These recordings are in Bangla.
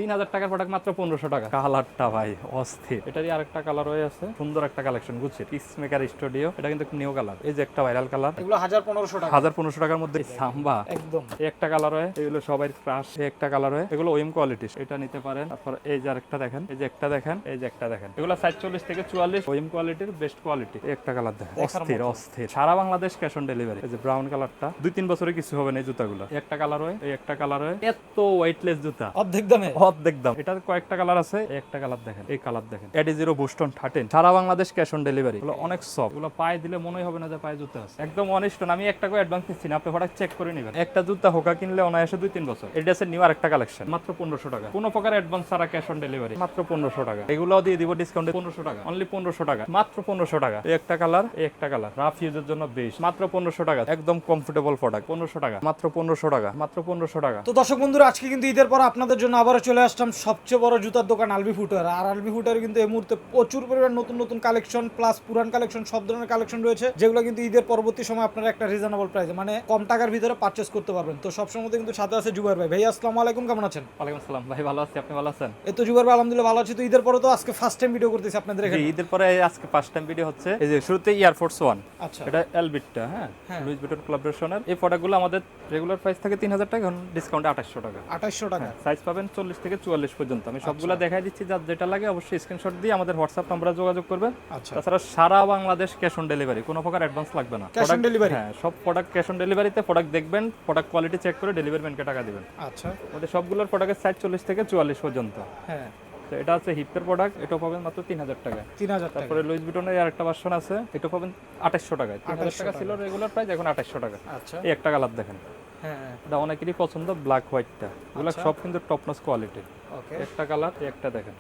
3000 টাকার প্রোডাক্ট মাত্র 1500 টাকা। কালারটা ভাই অস্থির। এটারই আরেকটা কালার হয়ে আছে, সুন্দর একটা কালেকশন গুছিয়ে পিসমেকার স্টুডিও। এটা কিন্তু নিউ কালার, এই যে একটা ভাইরাল কালার, এগুলো 1500 টাকা। 1500 টাকার মধ্যে সাম্বা একদম এই একটা কালার হয়, এগুলো সবাই ক্রাশ এই একটা কালার হয়, এগুলো ওয়েম কোয়ালিটি, এটা নিতে পারেন। তারপর এই যে আরেকটা দেখেন, এই যে একটা দেখেন, এই যে একটা দেখেন, এগুলো 47 থেকে 44 ওয়েম কোয়ালিটির বেস্ট কোয়ালিটি। এই একটা কালার দেখেন, অস্থির অস্থির। সারা বাংলাদেশ ক্যাশ অন ডেলিভারি। এই যে ব্রাউন কালারটা 2-3 বছরে কিছু হবে না এই জুতাগুলো। এই একটা কালার হয়, এই একটা কালার হয়, এত ওয়েটলেস জুতা অর্ধেক দামে। অর্ধেক দাম। এটার কয়েকটা কালার আছে, এই একটা কালার দেখেন, এই কালার দেখেন, এডি জিরো বুস্টন 13 সারা বাংলাদেশ ক্যাশ অন ডেলিভারি। এগুলো অনেক সফট, এগুলো পায়ে দিলে মনেই হবে না যে পায়ে জুতা আছে, একদম অনিষ্ট। আমি একটা করে অ্যাডভান্স নিচ্ছি না, আপনি হঠাৎ চেক করে নেবেন। একটা জুতা হোকা কিনলে অনায়াসে 2-3 বছর। এটা আছে নিউ আরেকটা কালেকশন, মাত্র 1500 টাকা, কোনো প্রকার অ্যাডভান্স ছাড়া ক্যাশ অন ডেলিভারি, মাত্র 1500 টাকা। এগুলোও দিয়ে দিব ডিসকাউন্টে 1500 টাকা, অনলি 1500 টাকা, মাত্র 1500 টাকা। এই একটা কালার, এই একটা কালার, রাফ ইউজের জন্য বেস্ট, মাত্র 1500 টাকা, একদম কমফোর্টেবল প্রোডাক্ট, 1500 টাকা, মাত্র 1500 টাকা, মাত্র 1500 টাকা। তো দর্শক বন্ধুরা, আজকে কিন্তু ঈদের পর আপনাদের জন্য আবারও চলে আসলাম সবচেয়ে বড় জুতার দোকান আলবি ফুটওয়্যার। আর আলবি ফুটওয়্যার কিন্তু এই মুহূর্তে প্রচুর পরিমাণ নতুন নতুন কালেকশন প্লাস পুরান কালেকশন সব ধরনের কালেকশন রয়েছে, যেগুলো কিন্তু ঈদের পরবর্তী সময় আপনারা একটা রিজনেবল প্রাইসে মানে কম টাকার ভিতরে পারচেস করতে পারবেন। তো সবসময় কিন্তু সাথে আছে জুবাইর ভাই। ভাই আসসালামু আলাইকুম, কেমন আছেন? ওয়ালাইকুম আসসালাম ভাই, ভালো আছি, আপনি ভালো আছেন? এই তো জুবাইর ভাই আলহামদুলিল্লাহ ভালো আছি। তো ঈদের পরে তো আজকে ফার্স্ট টাইম ভিডিও করতেছি আপনাদের এখানে। ঈদের পরে আজকে ফার্স্ট টাইম ভিডিও হচ্ছে। এই যে শুরুতে এয়ারফোর্স 1, আচ্ছা এটা এলবিটটা, হ্যাঁ লুইস ভিটন কোলাবোরেশনের। এই প্রোডাক্টগুলো আমাদের রেগুলার প্রাইস থাকে 3000 টাকা, এখন ডিসকাউন্টে 2800 টাকা। 2800 টাকা। সাইজ পাবেন 40 থেকে 44 পর্যন্ত। আমি সবগুলো দেখাই দিচ্ছি, যার যেটা লাগে অবশ্যই স্ক্রিনশট দিয়ে আমাদের হোয়াটসঅ্যাপ নম্বরে যোগাযোগ করবেন। আচ্ছা, তাছাড়া সারা বাংলাদেশ ক্যাশ অন ডেলিভারি, কোনো প্রকার অ্যাডভান্স লাগবে না। Cash on delivery? হ্যাঁ, সব প্রোডাক্ট ক্যাশ অন ডেলিভারিতে। প্রোডাক্ট দেখবেন, প্রোডাক্ট কোয়ালিটি চেক করে ডেলিভারি ম্যানকে টাকা দিবেন। আচ্ছা, আমাদের সবগুলোর প্রোডাক্টের সাইজ 40 থেকে 44 পর্যন্ত। হ্যাঁ, তো এটা হচ্ছে হিপের প্রোডাক্ট, এটাও পাবেন মাত্র 3000 টাকা। 3000 টাকা। তারপরে লুইস ভিটনের আরেকটা ভার্সন আছে, এটা পাবেন 2800 টাকায়। 3000 টাকা ছিল রেগুলার প্রাইস, এখন 2800 টাকা। আচ্ছা, এই একটা কালার দেখেন, হ্যাঁ, এটা অনেকেরই পছন্দ, ব্ল্যাক হোয়াইটটা। এগুলো সব কিন্তু টপ নচ কোয়ালিটি। ওকে, একটা কালার, এই একটা দেখেন,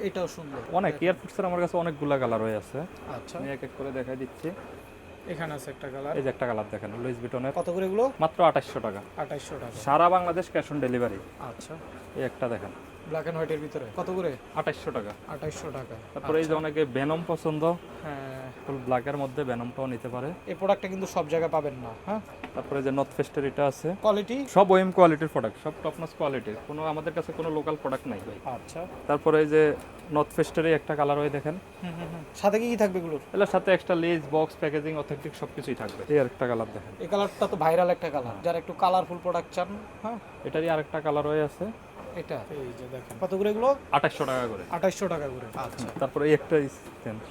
এটাও সুন্দর। অনেক এয়ারফোর্সের আমার কাছে অনেকগুলা কালার হয়ে আছে, আচ্ছা, আমি এক এক করে দেখাই দিচ্ছি। এখানে আছে একটা কালার। এই যে একটা কালার দেখেন, লুইস ভিটনের, কত করে এগুলো? মাত্র 2800 টাকা, 2800 টাকা। সারা বাংলাদেশ ক্যাশ অন ডেলিভারি। আচ্ছা, এই একটা দেখেন, ব্ল্যাক এন্ড হোয়াইটের ভিতরে কত করে? 2800 টাকা। 2800 টাকা। তারপরে এই যে অনেকে ভেনম পছন্দ, হ্যাঁ, ফুল ব্ল্যাকের মধ্যে ভেনমটাও নিতে পারে। এই প্রোডাক্টটা কিন্তু সব জায়গায় পাবেন না। হ্যাঁ, তারপরে যে নর্থ ফেস্টের এটা আছে, কোয়ালিটি সব ওএম কোয়ালিটির প্রোডাক্ট, সব টপ নচ কোয়ালিটির, কোনো আমাদের কাছে কোনো লোকাল প্রোডাক্ট নাই ভাই। আচ্ছা, তারপরে এই যে নর্থ ফেস্টের একটা কালার হয়ে দেখেন, সাথে কি কি থাকবে এগুলোর? এর সাথে extra less, box, packaging, authentic সবকিছুই থাকবে। এই আরেকটা কালার দেখেন, এই কালারটা তো ভাইরাল একটা কালার, যারা একটু কালারফুল প্রোডাক্ট চান। হ্যাঁ, এটারই আরেকটা কালার হয়ে আছে, এটা এই যে দেখেন, কত করে এগুলো? 2800 টাকা করে। 2800 টাকা করে। আচ্ছা, তারপরে এই একটা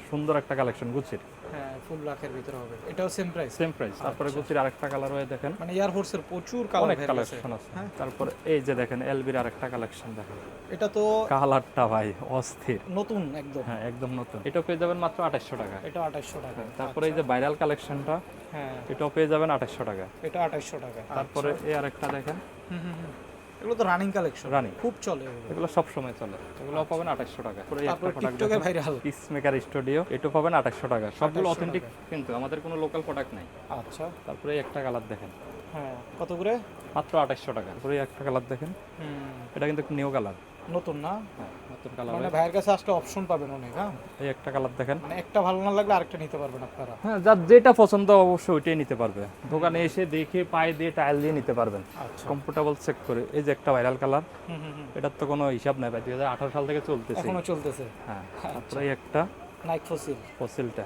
সুন্দর একটা কালেকশন গুচির, হ্যাঁ, ফুল ব্ল্যাকের ভিতরে হবে, এটাও সেম প্রাইস। Same price. তারপরে গুচির আরেকটা কালার হয়ে দেখেন, মানে এয়ারফোর্সের প্রচুর কালার অনেক আছে। কালেকশন আছে। তারপরে এই যে দেখেন এলবির আরেকটা কালেকশন দেখেন, এটা তো কালারটা ভাই অস্থির, নতুন একদম। হ্যাঁ একদম নতুন। এটাও পেয়ে যাবেন মাত্র 2800 টাকা। এটা 2800 টাকা। তারপরে এই যে ভাইরাল কালেকশনটা, হ্যাঁ, এটাও পেয়ে যাবেন 2800 টাকা। এটা 2800 টাকা। তারপরে এই আরেকটা দেখেন, এগুলো তো রানিং কালেকশন, রানিং, খুব চলে এগুলো। এগুলো সব সময় চলে, এগুলো পাবেন 2800 টাকা। পরে একটা তারপর প্রোডাক্ট টিকটকে ভাইরাল পিসমেকার স্টুডিও, এটাও পাবেন 2800 টাকা। সবগুলো অথেন্টিক, কিন্তু আমাদের কোনো লোকাল প্রোডাক্ট নাই। আচ্ছা, তারপরে এই একটা কালার দেখেন, হ্যাঁ, কত করে? মাত্র 2800 টাকা। তারপরে এই একটা কালার দেখেন, এটা কিন্তু নিউ কালার, নতুন না? হ্যাঁ নতুন কালার। মানে ভাইয়ের কাছে আসলে অপশন পাবেন অনেক। হ্যাঁ, এই একটা কালার দেখেন, মানে একটা ভালো না লাগলে আরেকটা নিতে পারবেন আপনারা। হ্যাঁ যার যেটা পছন্দ অবশ্যই ওইটাই নিতে পারবে। দোকানে এসে দেখে পায়ে দিয়ে টাইল দিয়ে নিতে পারবেন, আচ্ছা, কমফোর্টেবল চেক করে। এই যে একটা ভাইরাল কালার, এটার তো কোনো হিসাব নাই ভাই, 2018 সাল থেকে চলতেছে, এখনো চলতেছে। হ্যাঁ। তারপরে এই একটা নাইক ফসিল, ফসিলটা,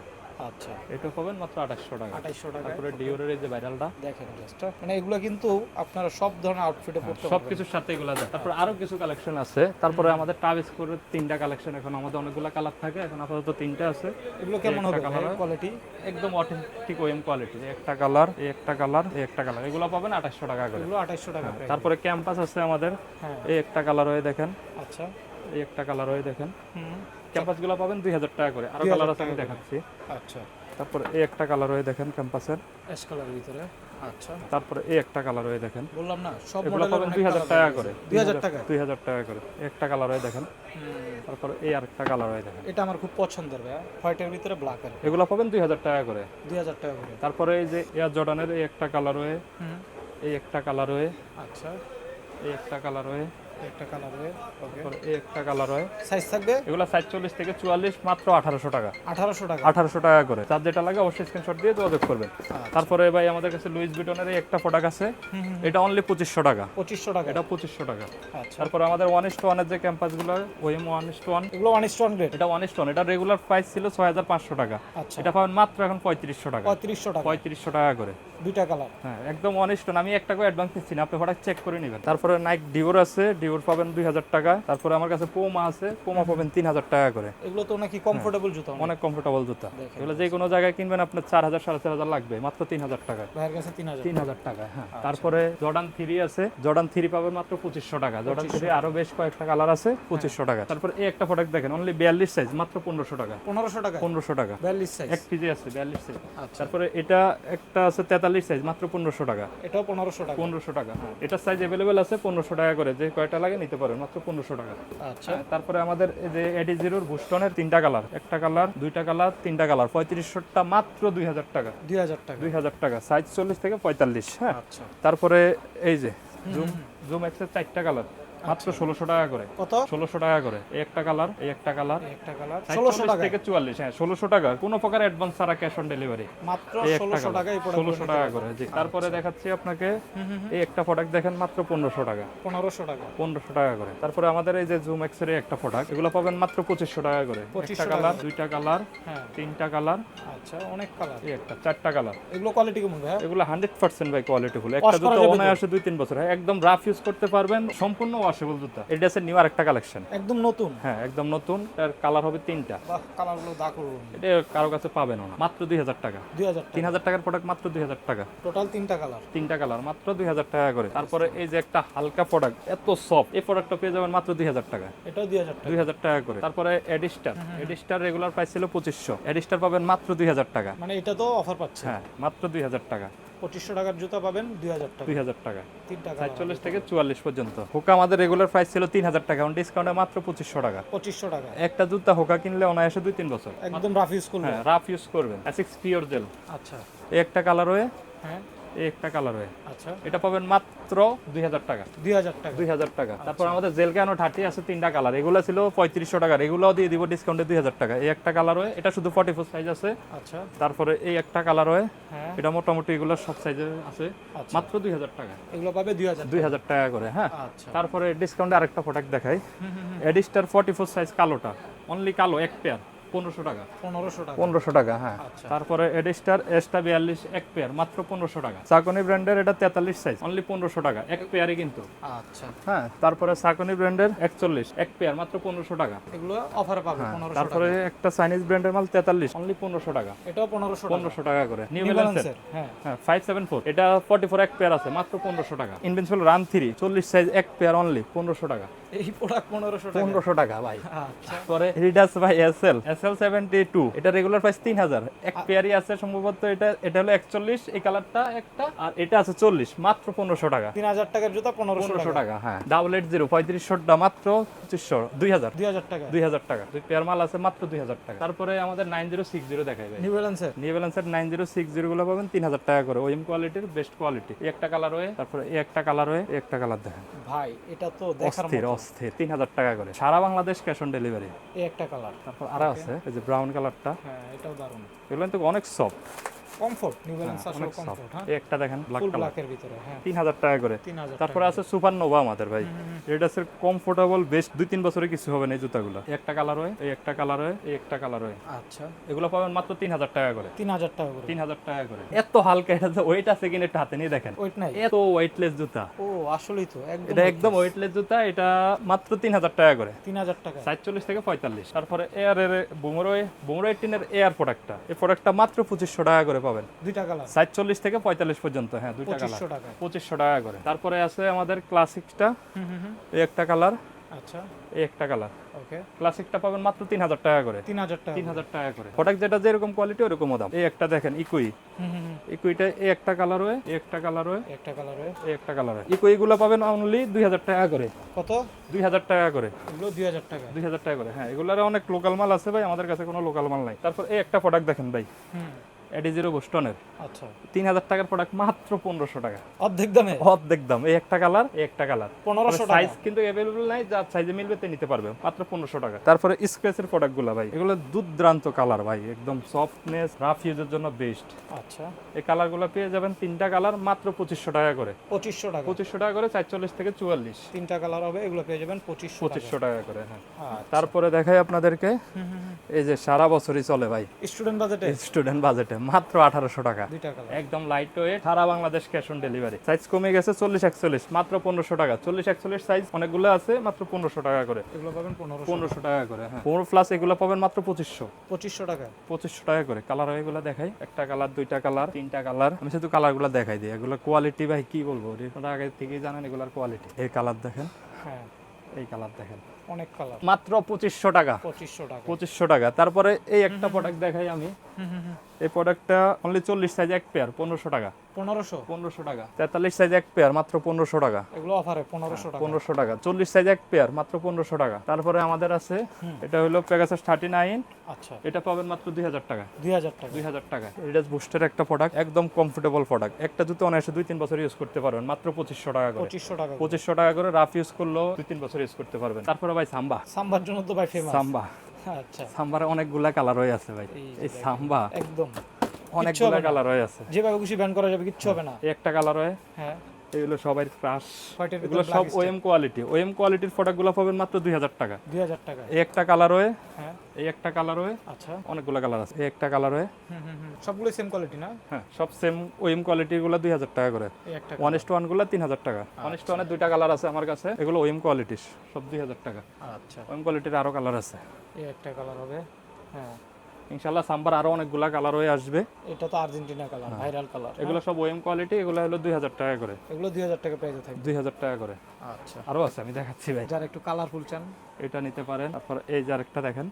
আচ্ছা, এটা পাবেন মাত্র 2800 টাকা। 2800 টাকা। তারপরে ডিওরের এই যে ভাইরালটা দেখেন জাস্ট, মানে এগুলো কিন্তু আপনারা সব ধরনের আউটফিটে পড়তে পারবেন। সবকিছুর সাথে এগুলো যায়। তারপরে আরো কিছু কালেকশন আছে। তারপরে আমাদের টাব স্কোরের 3টা কালেকশন, এখন আমাদের অনেকগুলো কালার থাকে, এখন আপাতত 3টা আছে। এগুলো কেমন হবে কালার কোয়ালিটি? একদম অথেন্টিক ওএম কোয়ালিটি। একটা কালার, এই একটা কালার, এই একটা কালার, এগুলো পাবেন 2800 টাকা করে। এগুলো 2800 টাকা প্রাইস। তারপরে ক্যাম্পাস আছে আমাদের, হ্যাঁ, এই একটা কালার হয়ে দেখেন, আচ্ছা, এই একটা কালার হয়ে দেখেন, হুম, ক্যাম্পাস গুলো পাবেন 2000 টাকা করে। আরো 2000 কালার আছে, টাকা আমি করে। দেখাচ্ছি। আচ্ছা, তারপরে এই একটা কালার হয়ে দেখেন ক্যাম্পাসের, অ্যাশ কালারের ভিতরে। আচ্ছা, তারপরে এই একটা কালার হয়ে দেখেন, বললাম না সব এগুলো মডেলের পাবেন অনেক 2000 কালার টাকা আছে। করে। 2000 টাকা। 2000 টাকা করে। এই একটা কালার হয়ে দেখেন, তারপরে এই আরেকটা কালার হয়ে দেখেন, এটা আমার খুব পছন্দের ভাই, হোয়াইটের ভিতরে ব্ল্যাকের। এগুলো পাবেন 2000 টাকা করে। 2000 টাকা করে। তারপরে এই যে এয়ার জর্ডানের এই একটা কালার হয়ে, হুম, এই একটা কালার হয়ে, আচ্ছা, এই একটা কালার হয়ে, একটা কালার হয়। ওকে, তারপরে এই একটা কালার হয়। সাইজ থাকবে এগুলো 47 থেকে 44 মাত্র 1800 টাকা। 1800 টাকা। 1800 টাকা করে। যার যেটা লাগে অবশ্যই স্ক্রিনশট দিয়ে যোগাযোগ করবেন। তারপরে ভাই আমাদের কাছে লুইস ভিটনের এই একটা প্রোডাক্ট আছে, এটা অনলি 2500 টাকা। 2500 টাকা। এটা 2500 টাকা। আচ্ছা, তারপরে আমাদের 1:1 এর যে ক্যাম্পাসগুলো ওএম 1:1, এগুলো 1:1 গ্রেড। এটা 1:1, এটা রেগুলার প্রাইস ছিল 6500 টাকা। আচ্ছা, এটা পাবেন মাত্র এখন 3500 টাকা। 3500 টাকা। 3500 টাকা করে। দুইটা কালার। হ্যাঁ, একদম 1:1, আমি একটা করে অ্যাডভান্স নিচ্ছি না, আপনি প্রোডাক্ট চেক করে নেবেন। তারপরে নাইক ডিওর আছে, ডিওর পাবেন 2000 টাকা। তারপরে আমার কাছে পোমা আছে, পোমা পাবেন 3000 টাকা করে। এগুলো তো নাকি কমফোর্টেবল জুতা? অনেক কমফোর্টেবল জুতা। দেখেন। এগুলো যে কোনো জায়গায় কিনবেন আপনার 4000 4500 লাগবে, মাত্র 3000 টাকা। ভাইয়ের কাছে 3000। 3000 টাকা। হ্যাঁ, তারপরে জর্ডান 3 আছে, জর্ডান 3 পাবেন মাত্র 2500 টাকা। জর্ডান 3 আরো বেশ কয়েকটা কালার আছে, 2500 টাকা। তারপর এই একটা প্রোডাক্ট দেখেন, অনলি 42 সাইজ, মাত্র 1500 টাকা। 1500 টাকা। 1500 টাকা 42 সাইজ। এক পিজে আছে 42 সাইজ। আচ্ছা, তারপরে এটা একটা আছে 43 সাইজ, মাত্র 1500 টাকা। এটাও 1500 টাকা। 1500 টাকা। হ্যাঁ, এটা সাইজ अवेलेबल আছে 1500 টাকা করে, যে কয়টা লাগে নিতে পারেন, মাত্র 1500 টাকা। আচ্ছা, তারপরে আমাদের এই যে এডি জিরোর বুস্টনের 3টা কালার, একটা কালার, দুইটা কালার, 3টা কালার, 3500টা মাত্র 2000 টাকা। 2000 টাকা। 2000 টাকা, সাইজ 40 থেকে 45। হ্যাঁ, আচ্ছা, তারপরে এই যে জুম এক্সের 4টা কালার, মাত্র 1600 টাকা করে। কত? 1600 টাকা করে। এই একটা কালার, এই একটা কালার, এই একটা কালার 1600 1600 টাকা থেকে 44। হ্যাঁ, 1600 টাকা, কোনো প্রকার অ্যাডভান্স ছাড়া ক্যাশ অন ডেলিভারি। মাত্র এই একটা 1600 কালার, টাকা এই প্রোডাক্ট 1600 টাকা করে। জি, তারপরে দেখাচ্ছি আপনাকে এই একটা প্রোডাক্ট দেখেন, মাত্র 1500 টাকা। 1500 টাকা। 1500 টাকা করে। তারপরে আমাদের এই যে জুম এক্সের এই একটা প্রোডাক্ট, এগুলো পাবেন মাত্র 2500 টাকা করে। 2500 একটা কালার, দুইটা কালার, হ্যাঁ, 3টা কালার, আচ্ছা, অনেক কালার। এই একটা 4টা কালার। এগুলো কোয়ালিটি কেমন ভাই? এগুলো 100% ভাই কোয়ালিটি ফুল। একটা Wash করা জুতা যাবে তো? অনায়াসে 2-3 বছর, হ্যাঁ, একদম রাফ ইউজ করতে পারবেন, সম্পূর্ণ ওয়াশেবল জুতা। এটা আছে নিউ আরেকটা কালেকশন, একদম নতুন। হ্যাঁ, একদম নতুন। এর কালার হবে 3টা। বাহ, কালারগুলো দারুণ। এটা কারো কাছে পাবেন না, মাত্র 2000 টাকা। 2000 টাকা। 3000 টাকার প্রোডাক্ট মাত্র 2000 টাকা। টোটাল 3টা কালার। 3টা কালার, মাত্র 2000 টাকা করে। তারপরে এই যে একটা হালকা প্রোডাক্ট, এত সফট, এই প্রোডাক্টটা পেয়ে যাবেন মাত্র 2000 টাকা। এটাও 2000 টাকা। 2000 টাকা করে। তারপরে এডিস্টার রেগুলার প্রাইস ছিল 2500, এডিস্টার পাবেন মাত্র 2000 টাকা। মানে এটা তো অফার পাচ্ছে। হ্যাঁ, মাত্র 2000 টাকা। 2500 টাকার জুতা পাবেন 2000 টাকা। 2000 টাকা। 3টা কালার। 47 থেকে 44 পর্যন্ত। হোকা আমাদের রেগুলার প্রাইস ছিল 3000 টাকা, এখন ডিসকাউন্টে মাত্র 2500 টাকা। 2500 টাকা। একটা জুতা হোকা কিনলে অনায়াসে 2-3 বছর। একদম রাফ ইউজ করলে। হ্যাঁ, রাফ ইউজ করবেন। অ্যাসিক্স পিওর জেল, আচ্ছা, এই একটা কালার হয়ে, হ্যাঁ, এই একটা কালার হয়ে, আচ্ছা, এটা পাবেন মাত্র 2000 টাকা। 2000 টাকা। 2000 টাকা। তারপর আমাদের জেল ক্যানো 30 আছে 3টা কালার, এগুলো ছিল 3500 টাকা, এগুলোও দিয়ে দিব ডিসকাউন্টে 2000 টাকা। এই একটা কালার হয়ে, এটা শুধু 44 সাইজ আছে। আচ্ছা, তারপরে এই একটা কালার হয়ে, হ্যাঁ, এটা মোটামুটি এগুলো সব সাইজে আছে, আচ্ছা। মাত্র 2000 টাকা। এগুলো পাবে 2000। 2000 টাকা করে। হ্যাঁ, আচ্ছা, তারপরে ডিসকাউন্টে আরেকটা প্রোডাক্ট দেখাই, এডিস্টার 44 সাইজ কালোটা, অনলি কালো এক পেয়ার, 1500 টাকা। 1500 টাকা। 1500 টাকা। হ্যাঁ, আচ্ছা। তারপরে এডিস্টার এসটা 42 এক পেয়ার, মাত্র 1500 টাকা। সাকনি ব্র্যান্ডের এটা 43 সাইজ, অনলি 1500 টাকা এক পেয়ারই কিন্তু। আচ্ছা, হ্যাঁ, তারপরে সাকনি ব্র্যান্ডের 41 এক পেয়ার, মাত্র 1500 টাকা। এগুলো অফারে পাবে 1500 টাকা। তারপরে একটা চাইনিজ ব্র্যান্ডের মাল 43, অনলি 1500 টাকা। এটাও 1500 টাকা। 1500 টাকা করে। নিউ New ব্যালেন্সের, Balance-এর, হ্যাঁ, হ্যাঁ, 574, এটা 44 এক পেয়ার আছে, মাত্র 1500 টাকা। ইনভিনসিবল রান 3 40 সাইজ এক পেয়ার, অনলি 1500 টাকা। এই প্রোডাক্ট 1500 টাকা। 1500 টাকা ভাই। আচ্ছা, পরে রিডাস ভাই SL 72, এটা রেগুলার প্রাইস 3000, এক পেয়ারই আছে সম্ভবত। এটা হলো 41, এই কালারটা একটা, আর এটা আছে 40, মাত্র 1500 টাকা। 3000 টাকার জুতা 1500 1500 টাকা। টাকা। হ্যাঁ, 880 3500টা মাত্র 2500, 2000 2000 টাকা। 2000 টাকা। দুই পেয়ার মাল আছে, মাত্র 2000 টাকা। তারপরে আমাদের 9060 দেখাই ভাই, নিউ ব্যালেন্সের। নিউ ব্যালেন্সের 9060 গুলো পাবেন 3000 টাকা করে, ওএম কোয়ালিটির, বেস্ট কোয়ালিটি। এই একটা কালার হয়ে, তারপরে এই একটা কালার হয়ে, এই একটা কালার দেখেন, ভাই এটা তো দেখার অস্থির মতো। অস্থির। 3000 টাকা করে, সারা বাংলাদেশ ক্যাশ অন ডেলিভারি। এই একটা কালার। তারপর আরো আছে এই যে ব্রাউন কালারটা, হ্যাঁ, এটাও দারুণ। এগুলো কিন্তু অনেক সফট, কমফোর্ট, নিউ ব্যালেন্স আসলে অনেক সফট। কমফোর্ট। হ্যাঁ, এই একটা দেখেন ব্ল্যাক ফুল কালার, ব্ল্যাকের ভিতরে। হ্যাঁ, 3000 টাকা করে। 3000 তারপরে আছে সুপার নোভা আমাদের ভাই, এটা আছে কমফোর্টেবল, বেস্ট, 2-3 বছরে কিছু হবে না এই জুতাগুলো। এই একটা কালার হয়, এই একটা কালার হয়, এই একটা কালার হয়, আচ্ছা, এগুলো পাবেন মাত্র 3000 টাকা করে। 3000 টাকা করে। 3000 টাকা করে। এত হালকা, এটা ওয়েট আছে কিনা একটু হাতে নিয়ে দেখেন, ওয়েট নাই। এত ওয়েটলেস জুতা। ও, আসলেই তো একদম। এটা একদম ওয়েটলেস জুতা, এটা মাত্র 3000 টাকা করে। 3000 টাকা। 47 থেকে 45। তারপরে এয়ারের বুমরো 18 এই প্রোডাক্টটা, এই প্রোডাক্টটা মাত্র 2500 টাকা করে পাবেন। দুইটা কালার। 47 থেকে 45 পর্যন্ত। হ্যাঁ, দুইটা কালার, 2500 টাকা। 2500 টাকা করে। তারপরে আছে আমাদের ক্লাসিকটা, এই একটা কালার, আচ্ছা, এই একটা কালার। ওকে, ক্লাসিকটা পাবেন মাত্র 3000 টাকা করে। 3000 টাকা। 3000 টাকা করে। প্রোডাক্ট যেটা যেরকম কোয়ালিটি ওরকম দাম। এই একটা দেখেন ইকুই, ইকুইটা এই একটা কালার হয়ে, এই একটা কালার হয়ে, একটা কালার হয়। এই একটা কালার হয়। ইকুই গুলো পাবেন অনলি 2000 টাকা করে। কত? 2000 টাকা করে। এগুলো 2000 টাকা। 2000 টাকা করে। হ্যাঁ, এগুলোর অনেক লোকাল মাল আছে ভাই, আমাদের কাছে কোনো লোকাল মাল নাই। তারপর এই একটা প্রোডাক্ট দেখেন ভাই, এডি জিরো বোস্টনের আচ্ছা 3000 টাকার প্রোডাক্ট মাত্র 1500 টাকা, অর্ধেক দামে অর্ধেক দাম। এই একটা কালার, এই একটা কালার, 1500 টাকা। সাইজ কিন্তু अवेलेबल নাই, যার সাইজে মিলবে তে নিতে পারবে মাত্র 1500 টাকা। তারপরে স্ক্র্যাচের প্রোডাক্টগুলো ভাই, এগুলো দুর্দান্ত কালার ভাই, একদম সফটনেস, রাফ ইউজের জন্য বেস্ট। আচ্ছা এই কালারগুলো পেয়ে যাবেন তিনটা কালার মাত্র 2500 টাকা করে, 2500 টাকা 2500 টাকা করে 44 থেকে 44, তিনটা কালার হবে, এগুলো পেয়ে যাবেন 2500 টাকা। 2500 টাকা করে। হ্যাঁ, আচ্ছা। তারপরে দেখাই আপনাদেরকে, এই যে সারা বছরই চলে ভাই স্টুডেন্ট বাজেটে স্টুডেন্ট বাজেটে মাত্র 1800 টাকা, দুইটা কালার একদম লাইট ওয়েট, সারা Bangladesh cash on delivery. Size কমে গেছে 40-41, মাত্র 1500 টাকা। 40-41 সাইজ অনেকগুলো আছে, মাত্র 1500 টাকা করে, এগুলো পাবেন 1500 1500 টাকা করে। হ্যাঁ, 15 প্লাস এগুলো পাবেন মাত্র 2500, 2500 টাকা 2500 টাকা করে। কালার এগুলো দেখাই, একটা কালার, দুইটা কালার, তিনটা কালার, আমি শুধু কালারগুলো দেখাই দিই। এগুলো কোয়ালিটি ভাই কি বলবো, আপনারা আগে থেকেই জানেন এগুলোর কোয়ালিটি। এই কালার দেখেন, হ্যাঁ এই কালার দেখেন, অনেক কালার মাত্র 2500 টাকা, 2500 টাকা 2500 টাকা। তারপরে এই একটা প্রোডাক্ট দেখাই আমি, এই প্রোডাক্টটা অনলি 40 সাইজ এক পেয়ার 1500 টাকা, 1500 টাকা। 43 সাইজ এক পেয়ার মাত্র 1500 টাকা, এগুলো অফারে 1500 টাকা 1500 টাকা। 40 সাইজ এক পেয়ার মাত্র 1500 টাকা। তারপরে আমাদের আছে, এটা হলো পেগাসাস 39, আচ্ছা এটা পাবেন মাত্র 2000 টাকা, 2000 টাকা 2000 টাকা। এটা বুস্টের একটা প্রোডাক্ট, একদম কমফোর্টেবল প্রোডাক্ট। একটা জুতো অনায়াসে 2-3 বছর ইউজ করতে পারবেন মাত্র 2500 টাকা করে, 2500 টাকা 2500 টাকা করে। রাফ ইউজ করলেও 2-3 বছর ইউজ করতে পারবেন। তারপরে ভাই সাম্বা, সাম্বার জন্য তো ভাই ফেমাস সাম্বা, আচ্ছা সাম্বার অনেকগুলা কালার হয়ে আছে ভাই। এই সাম্বা একদম অনেকগুলা কালার হয়ে আছে, যেভাবে খুশি ব্যান্ড করা যাবে, কিচ্ছু হবে না। এই একটা কালার হয়, হ্যাঁ এগুলো সবাই ক্রাশ, হোয়াইটের এগুলো ভিতরে সব ওএম কোয়ালিটি। ওএম কোয়ালিটির প্রোডাক্টগুলো পাবেন মাত্র 2000 টাকা। 2000 টাকা এই একটা কালার হয়, হ্যাঁ এই একটা কালার হয়, আচ্ছা অনেকগুলো কালার আছে। এই একটা কালার হয়, সবগুলো সেম কোয়ালিটি না? হ্যাঁ সব সেম ওএম কোয়ালিটির গুলো 2000 টাকা করে। এই একটা 1:1 গুলো 3000 টাকা। 1:1 দুইটা কালার আছে আমার কাছে, এগুলো ওএম কোয়ালিটির, সব 2000 টাকা। আচ্ছা ওএম কোয়ালিটির আরো কালার আছে, এই একটা কালার হবে, হ্যাঁ ইনশাআল্লাহ সাম্বার আরো অনেকগুলা কালার হয়ে আসবে। এটা তো আর্জেন্টিনা কালার, ভাইরাল কালার। এগুলো সব ওএম কোয়ালিটি, এগুলো হলো 2000 টাকা করে, এগুলো 2000 টাকা প্রাইসে থাকবে। 2000 টাকা করে। আচ্ছা আরো আছে, আমি দেখাচ্ছি ভাই, যারা একটু কালারফুল চান এটা নিতে পারেন। তারপর এই যে আরেকটা দেখেন,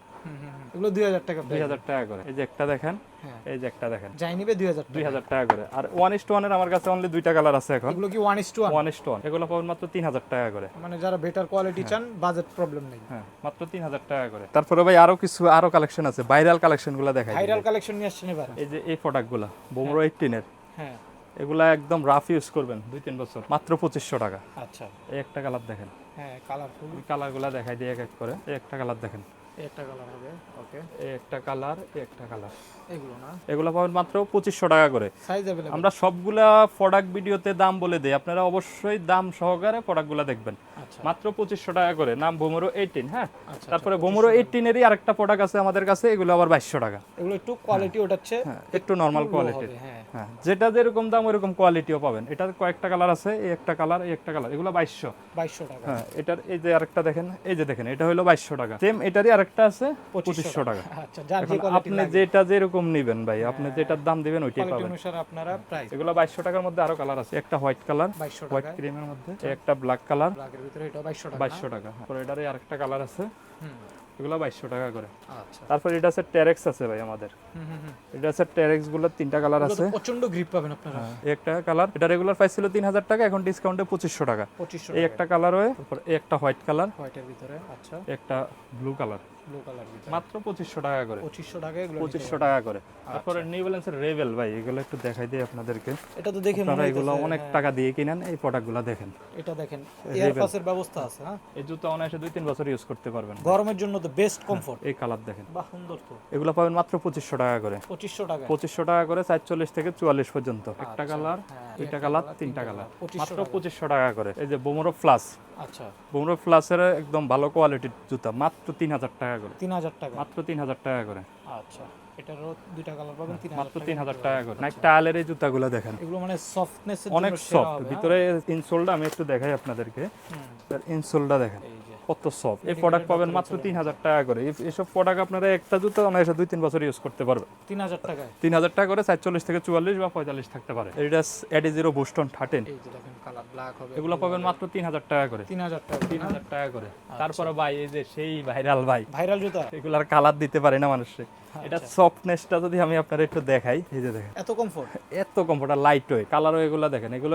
এগুলো 2000 টাকা প্রাইস। 2000 টাকা করে। এই যে একটা দেখেন, হ্যাঁ এই যে একটা দেখেন, যাই নিবে 2000 টাকা। 2000 টাকা করে। আর 1:1 এর আমার কাছে অনলি দুইটা কালার আছে এখন, এগুলো কি 1:1? 1:1 এগুলো পাবেন মাত্র 3000 টাকা করে। মানে যারা বেটার কোয়ালিটি চান, বাজেট প্রবলেম নেই। হ্যাঁ মাত্র 3000 টাকা করে। তারপরে ভাই আরো কিছু আরো কালেকশন আছে, ভাইরাল কালেকশনগুলো দেখাই। ভাইরাল কালেকশন নিয়ে আসছেন এবার। এই যে এই প্রোডাক্টগুলো বোমরো 18 এর, হ্যাঁ এগুলা একদম রাফ ইউজ করবেন 2-3 বছর, মাত্র 2500 টাকা। আচ্ছা এই একটা কালার দেখেন, হ্যাঁ কালারফুল, কালারগুলো দেখাই দিয়ে এক এক করে। এই একটা কালার দেখেন, এই একটা কালার হবে, ওকে এই একটা কালার, এই একটা কালার, এগুলো না এগুলো পাবেন মাত্র 2500 টাকা করে। Size available. আমরা সবগুলা প্রোডাক্ট ভিডিওতে দাম বলে দেই, আপনারা অবশ্যই দাম সহকারে প্রোডাক্টগুলো দেখবেন। আচ্ছা মাত্র 2500 টাকা করে, নাম বোমরো 18। হ্যাঁ, আচ্ছা তারপরে বোমরো 18 এরই আরেকটা প্রোডাক্ট আছে আমাদের কাছে, এগুলো আবার 2200 টাকা। এগুলো একটু কোয়ালিটি ওঠাচ্ছে, হ্যাঁ একটু নরমাল কোয়ালিটির। হ্যাঁ হ্যাঁ যেটা যেরকম দাম ওইরকম কোয়ালিটিও পাবেন। এটার কয়েকটা কালার আছে, এই একটা কালার, এই একটা কালার, এগুলো 2200। 2200 টাকা। হ্যাঁ এটার এই যে আরেকটা দেখেন, এই যে দেখেন, এটা হলো 2200 টাকা। সেম এটারই আরেকটা আছে 2500 টাকা। আচ্ছা যার যে এখন কোয়ালিটি আপনি যেটা যেরকম নেবেন ভাই, আপনি যেটার দাম দিবেন ওইটাই কোয়ালিটি পাবেন। অনুসারে আপনারা প্রাইস। এগুলো 2200 টাকার মধ্যে আরো কালার আছে, একটা হোয়াইট কালার, 2200 হোয়াইট টাকা, ক্রিমের মধ্যে, এই একটা ব্ল্যাক কালার, ব্ল্যাকের ভিতরে এটা 2200 টাকা। 2200 টাকা। তারপর এটারই আরেকটা কালার আছে, হুম এগুলো 2200 টাকা করে। আচ্ছা তারপর এটা আছে টেরেক্স আছে ভাই আমাদের, এটা আছে টেরেক্স গুলো তিনটা কালার এগুলো তো আছে। প্রচন্ড গ্রিপ পাবেন আপনারা। এই একটা কালার, এটা রেগুলার প্রাইস ছিল 3000 টাকা, এখন ডিসকাউন্টে 2500 টাকা। 2500 এই টাকা একটা কালার হয়, তারপর এই একটা হোয়াইট কালার, হোয়াইটের ভিতরে, আচ্ছা একটা ব্লু কালার, ব্লু কালার ভিতরে মাত্র 2500 টাকা করে। 2500 টাকা এগুলো। 2500 টাকা করে। তারপরে নিউ ব্যালেন্সের রেবেল ভাই, এগুলো একটু দেখাই দিই আপনাদেরকে। এটা তো দেখে মনে আপনারা এগুলো হইতেছে, অনেক হ্যাঁ, টাকা দিয়ে কিনেন, এই প্রোডাক্টগুলো দেখেন। এটা দেখেন এয়ার পাসের ব্যবস্থা আছে। হ্যাঁ এই জুতো অনায়াসে 2-3 বছর ইউজ করতে পারবেন। গরমের জন্য তো বেস্ট কমফোর্ট। এই কালার দেখেন, বাহ সুন্দর তো। এগুলো পাবেন মাত্র 2500 টাকা করে। 2500 টাকা 2500 টাকা করে 44 থেকে 44 পর্যন্ত। একটা কালার, হ্যাঁ, দুইটা কালার, তিনটা কালার, 2500 মাত্র 2500 টাকা করে। এই যে বোমরো প্লাস, আচ্ছা বোমরো প্লাসের একদম ভালো কোয়ালিটির জুতা, মাত্র 3000 টাকা করে, 3000 টাকা। মাত্র 3000 টাকা করে, আচ্ছা এটারও দুইটা কালার পাবেন 3000 মাত্র টাকা। 3000 টাকা করে। নাইক টায়ালের এই জুতাগুলো দেখেন, এগুলো মানে সফটনেস এর অনেক জন্য সেরা সফট। হবে। ভিতরে ইনসোলটা আমি একটু দেখাই আপনাদেরকে, হুম, ইনসোলটা দেখেন এই যে কত সফট। এই প্রোডাক্ট পাবেন মাত্র 3000 টাকা করে। এইসব প্রোডাক্ট আপনারা একটা জুতো অনায়াসে 2-3 বছর ইউজ করতে পারবেন। 3000 টাকায় 3000 টাকা করে 44 থেকে 44 বা 45 থাকতে পারে। এটা এডি জিরো বোস্টন 13, এই যে দেখেন কালার ব্ল্যাক হবে। এগুলো পাবেন মাত্র 3000 টাকা করে। 3000 টাকা 3000 টাকা করে। তারপরে ভাই এই যে সেই ভাইরাল ভাই, ভাইরাল জুতা। এগুলার কালার দিতে পারে না মানুষে। এটা সফটনেসটা যদি আমি আপনার একটু দেখাই, এই যে দেখেন এত কমফোর্ট। এত কমফোর্ট, লাইট ওয়েট। কালারও এগুলো দেখেন, এগুলো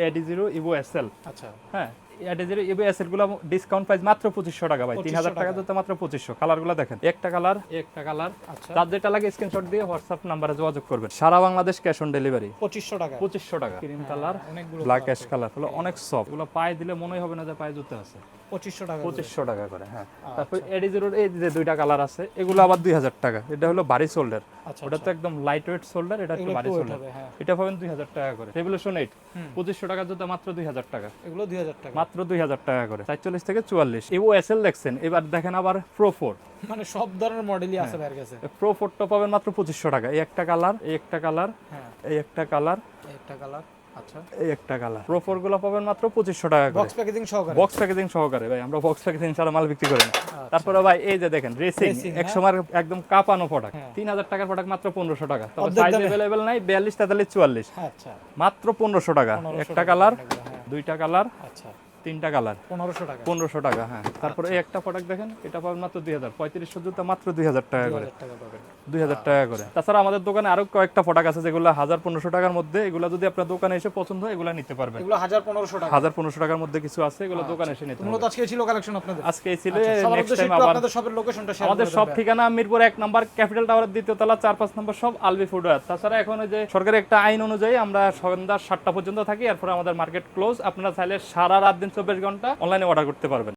এডি জিরো ইভো এসএল। আচ্ছা হ্যাঁ এডিজির এবিএস এর গুলো ডিসকাউন্ট প্রাইস মাত্র 2500 টাকা ভাই, 3000 টাকা দিতে মাত্র 2500। কালারগুলো দেখেন, একটা কালার। আচ্ছা যার যেটা লাগে স্ক্রিনশট দিয়ে হোয়াটসঅ্যাপ নম্বরে যোগাযোগ করবেন। সারা বাংলাদেশ ক্যাশ অন ডেলিভারি। 2500 টাকা। 2500 টাকা। ক্রিম কালার, অনেকগুলো ব্ল্যাক অ্যাশ কালার, হলো অনেক সফট। এগুলো পায়ে দিলে মনেই হবে না যে পায়ে জুতা আছে। 2500 টাকা। 2500 টাকা করে, হ্যাঁ। তারপর এডিজির এই যে দুইটা কালার আছে, এগুলো আবার 2000 টাকা। এটা হলো ভারী শোল্ডার, আচ্ছা, ওটা তো একদম লাইট ওয়েট শোল্ডার, এটা একটু ভারী শোল্ডার। হ্যাঁ। এটা পাবেন 2000 টাকা করে। রেভলিউশন 8 2500 টাকা জুতা মাত্র 2000 টাকা। এগুলো 2000 টাকা। মাত্র 2000 টাকা করে। 44 থেকে 44। ইভো এসএল দেখছেন, এবার দেখেন আবার প্রো 4। মানে সব ধরনের মডেলই আছে ভাইয়ের কাছে। প্রো 4টা পাবেন মাত্র 2500 টাকা। এই একটা কালার, এই একটা কালার, হ্যাঁ, এই একটা কালার, একটা কালার। আচ্ছা, এই একটা কালার। প্রো 4 গুলো পাবেন মাত্র 2500 টাকা করে। বক্স প্যাকেজিং সহকারে। বক্স প্যাকেজিং সহকারে ভাই, আমরা বক্স প্যাকেজিং ছাড়া মাল বিক্রি করি না। তারপরে ভাই এই যে দেখেন রেসিং, এক সময় একদম কাঁপানো প্রোডাক্ট, 3000 টাকার প্রোডাক্ট মাত্র 1500 টাকা। তবে সাইজ अवेलेबल নাই, 42 43 44। আচ্ছা, মাত্র 1500 টাকা। একটা কালার, হ্যাঁ। দুইটা কালার, আচ্ছা, তিনটা কালার, 1500 টাকা। 1500 টাকা, হ্যাঁ। তারপরে এই একটা প্রোডাক্ট দেখেন, এটা পাবেন মাত্র 2000। 3500 জুতা মাত্র 2000 টাকা করে। 2000 টাকা পাবেন। 2000 টাকা করে। তাছাড়া আমাদের দোকানে আরো কয়েকটা প্রোডাক্ট আছে যেগুলো 1000-1500 টাকার মধ্যে। এগুলো যদি আপনার দোকানে এসে পছন্দ হয়, এগুলো নিতে পারবেন। এগুলো 1000-1500 টাকা। 1000-1500 টাকার মধ্যে কিছু আছে, এগুলো দোকানে এসে নিতে মূলত হবে। আজকে ছিল কালেকশন আপনাদের। আজকে এই ছিল। সবার নেক্সট উদ্দেশ্যে টাইম একটু আবার আপনাদের শপের লোকেশনটা শেয়ার আমাদের সব ঠিকানা মিরপুর 1 নাম্বার ক্যাপিটাল টাওয়ারের দ্বিতীয় তলা 4-5 নম্বর সব আলবি ফুটওয়্যার। তাছাড়া এখন ওই যে সরকারের একটা আইন অনুযায়ী আমরা সন্ধ্যা 7টা পর্যন্ত থাকি, এরপর আমাদের মার্কেট ক্লোজ। আপনারা চাইলে সারা রাত দিন 24 ঘন্টা অনলাইনে অর্ডার করতে পারবেন।